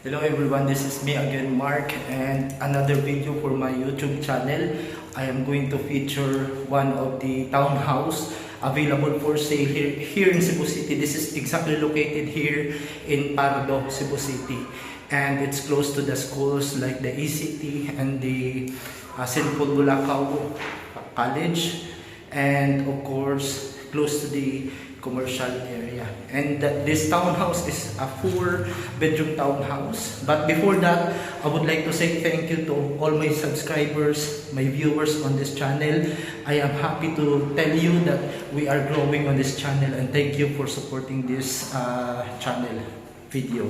Hello everyone, this is me again, Mark, and another video for my YouTube channel. I am going to feature one of the townhouse available for sale here in Cebu City. This is exactly located here in Pardo, Cebu City, and it's close to the schools like the ECT and the St. Paul Bulacau College, and of course close to the commercial area. And this townhouse is a 4-bedroom townhouse. But before that, I would like to say thank you to all my subscribers, my viewers on this channel. I am happy to tell you that we are growing on this channel, and thank you for supporting this channel video.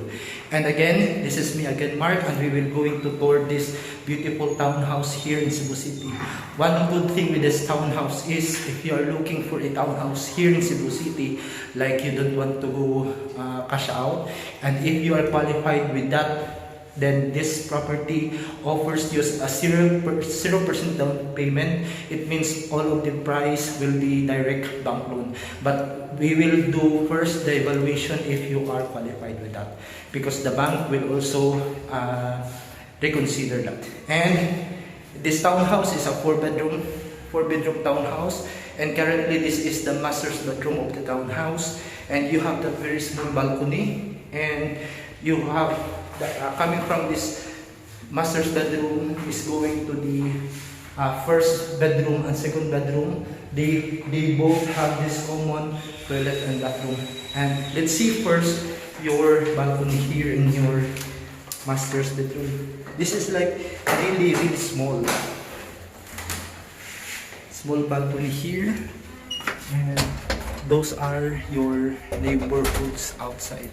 And again, this is me again, Mark, and we will going to tour this beautiful townhouse here in Cebu City. One good thing with this townhouse is if you are looking for a townhouse here in Cebu City, like you don't want to go cash out, and if you are qualified with that, then this property offers you a 0% down payment. It means all of the price will be direct bank loan. But we will do first the evaluation if you are qualified with that, because the bank will also reconsider that. And this townhouse is a 4-bedroom townhouse, and currently this is the master's bedroom of the townhouse, and you have the very small balcony, and you have coming from this master's bedroom is going to the first bedroom and second bedroom. They both have this common toilet and bathroom. And let's see first your balcony here in your master's bedroom. This is like really small balcony here, and those are your neighborhoods outside.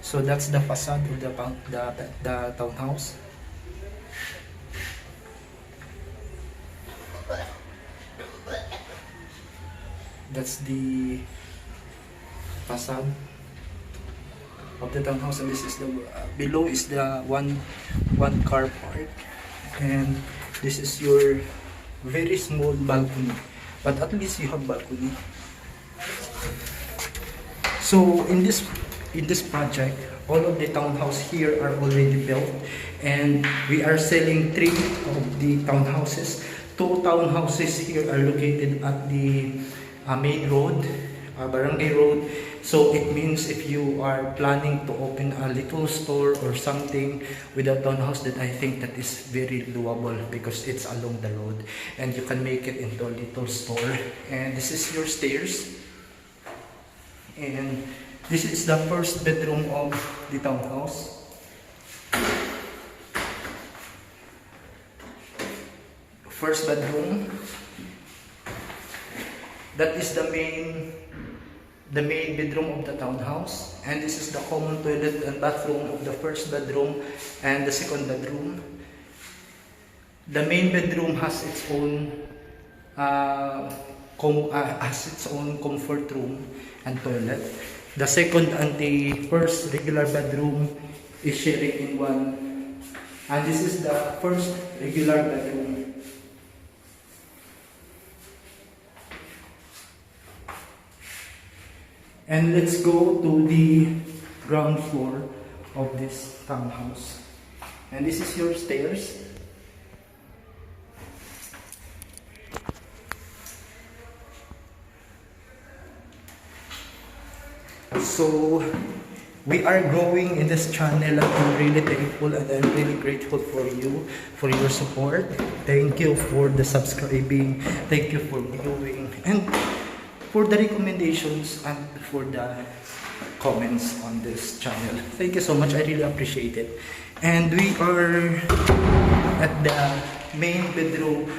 So that's the facade of the townhouse. That's the facade of the townhouse, and this is the below is the one car park, and this is your very small balcony, but at least you have balcony. So in this project, all of the townhouse here are already built, and we are selling 3 of the townhouses. 2 townhouses here are located at the main road, Barangay Road. So it means if you are planning to open a little store or something with a townhouse, that I think that is very doable, because it's along the road and you can make it into a little store. And this is your stairs, and this is the first bedroom of the townhouse. First bedroom. That is the main bedroom of the townhouse, and this is the common toilet and bathroom of the first bedroom and the second bedroom. The main bedroom has its own comfort room and toilet. The second and the first regular bedroom is sharing in one, and this is the first regular bedroom. And let's go to the ground floor of this townhouse, and this is your stairs. So we are growing in this channel, and I'm really thankful and I'm really grateful for you, for your support. Thank you for the subscribing, thank you for viewing, and for the recommendations and for the comments on this channel. Thank you so much, I really appreciate it. And we are at the main bedroom,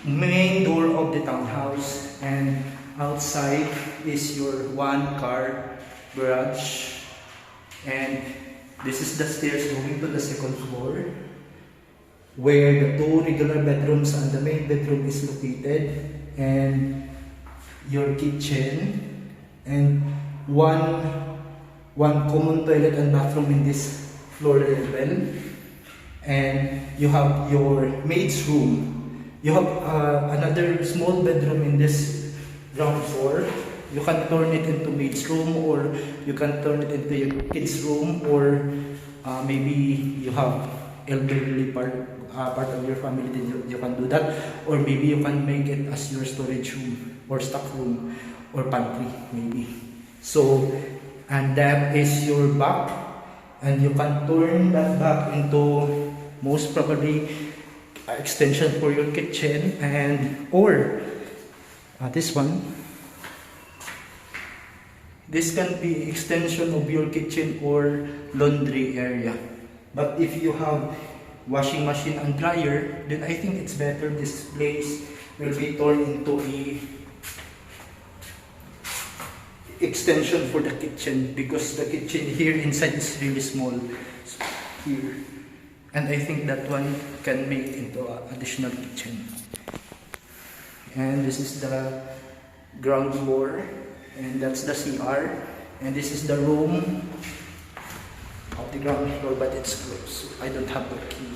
main door of the townhouse, and outside is your 1-car garage, and this is the stairs going to the second floor, where the 2 regular bedrooms and the main bedroom is located, and your kitchen, and one common toilet and bathroom in this floor level, and you have your maid's room. You have another small bedroom in this ground floor. You can turn it into maid's room, or you can turn it into your kids' room, or maybe you have elderly part of your family, then you can do that. Or maybe you can make it as your storage room or stock room or pantry maybe. So, and that is your back, and you can turn that back into most probably extension for your kitchen, and or this one, this can be extension of your kitchen or laundry area. But if you have washing machine and dryer, then I think it's better this place will be turned into a extension for the kitchen, because the kitchen here inside is really small here, and I think that one can make into an additional kitchen. And this is the ground floor, and that's the CR, and this is the room of the ground floor, but it's closed, so I don't have the key.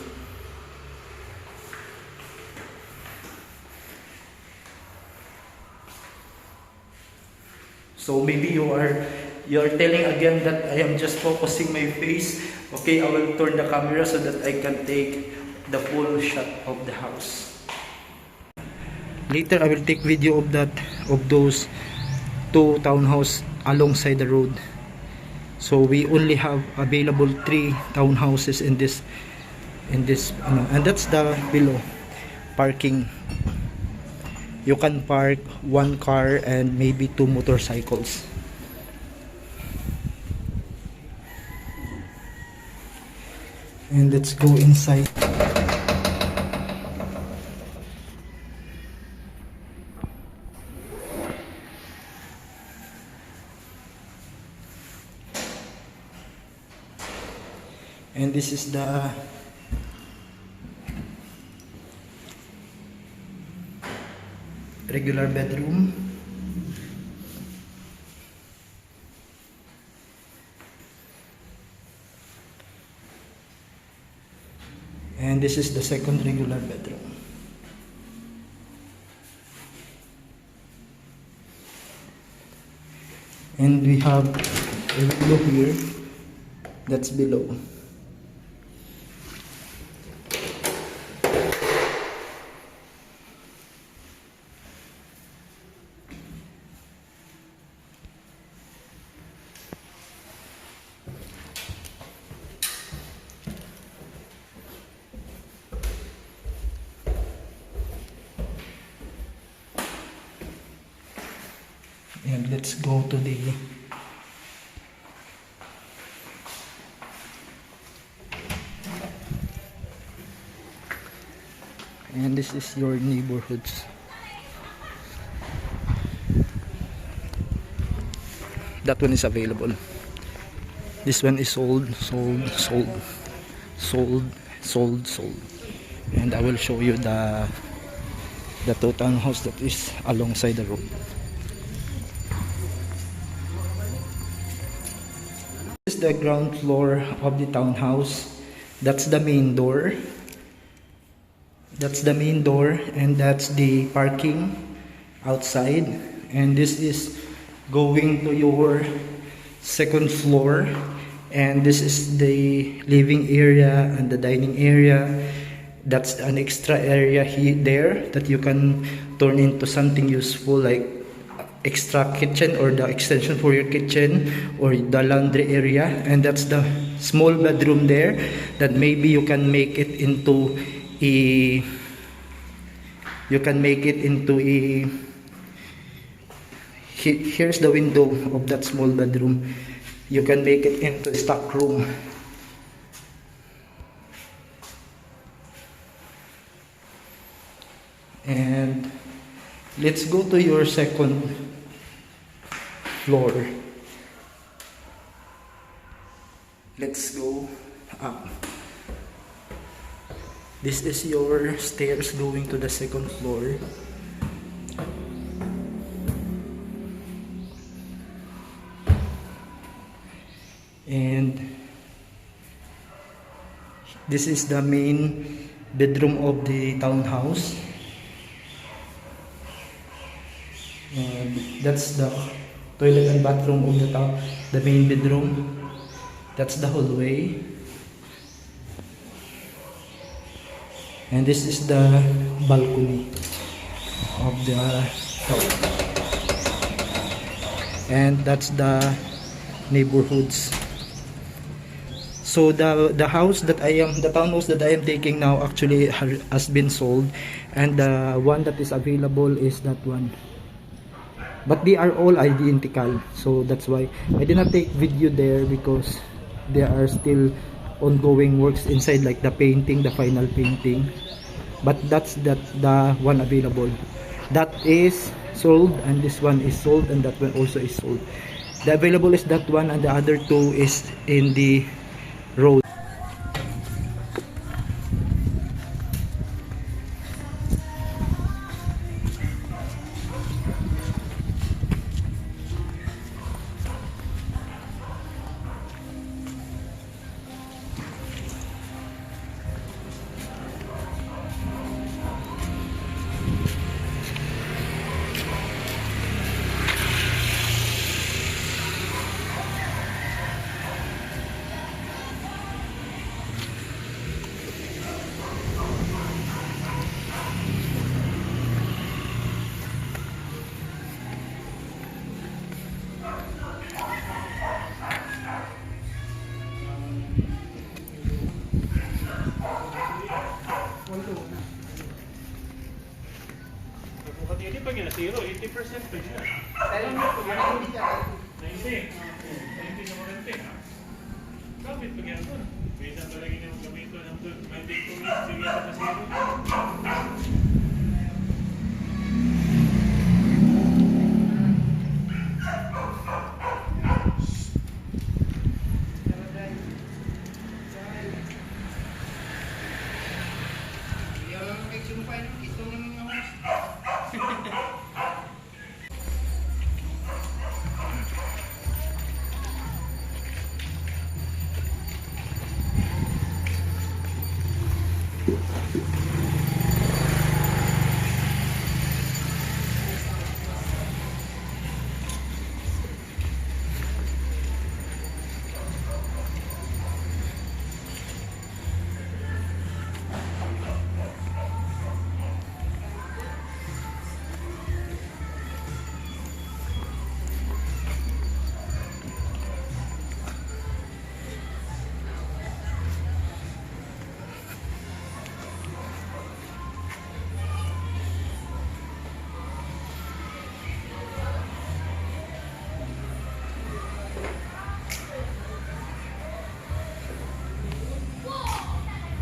So maybe you're telling again that I am just focusing my face. Okay, I will turn the camera so that I can take the full shot of the house. Later I will take video of those two townhouses alongside the road. So we only have available 3 townhouses in this and that's the below parking. You can park 1 car and maybe 2 motorcycles. And let's go inside. And this is the regular bedroom. And this is the second regular bedroom. And we have a window here that's below. And let's go to the and this is your neighborhoods. That one is available. This one is sold. And I will show you the two townhouse that is alongside the road. This is the ground floor of the townhouse. That's the main door. That's the main door, and that's the parking outside. And this is going to your second floor, and this is the living area and the dining area. That's an extra area here there that you can turn into something useful, like extra kitchen or the extension for your kitchen or the laundry area. And that's the small bedroom there that maybe you can make it into a here's the window of that small bedroom. You can make it into a stock room. And let's go to your second floor. Let's go up. This is your stairs going to the second floor. And this is the main bedroom of the townhouse. And that's the toilet and bathroom of the main bedroom. That's the hallway. And this is the balcony of the house. And that's the neighborhoods. So the townhouse that I am taking now actually has been sold, and the one that is available is that one. But they are all identical, so that's why I did not take video there, because there are still ongoing works inside, like the painting, the final painting. But that's the one available. That is sold, and this one is sold, and that one also is sold. The available is that one, and the other two is in the road. Ini pag yun, 0, 80% pa siya. 90. 90 sa warranty, ha? Gamit pag yan doon. Bisa talaga yung gamit ko ng 92 weeks, sige sa 0.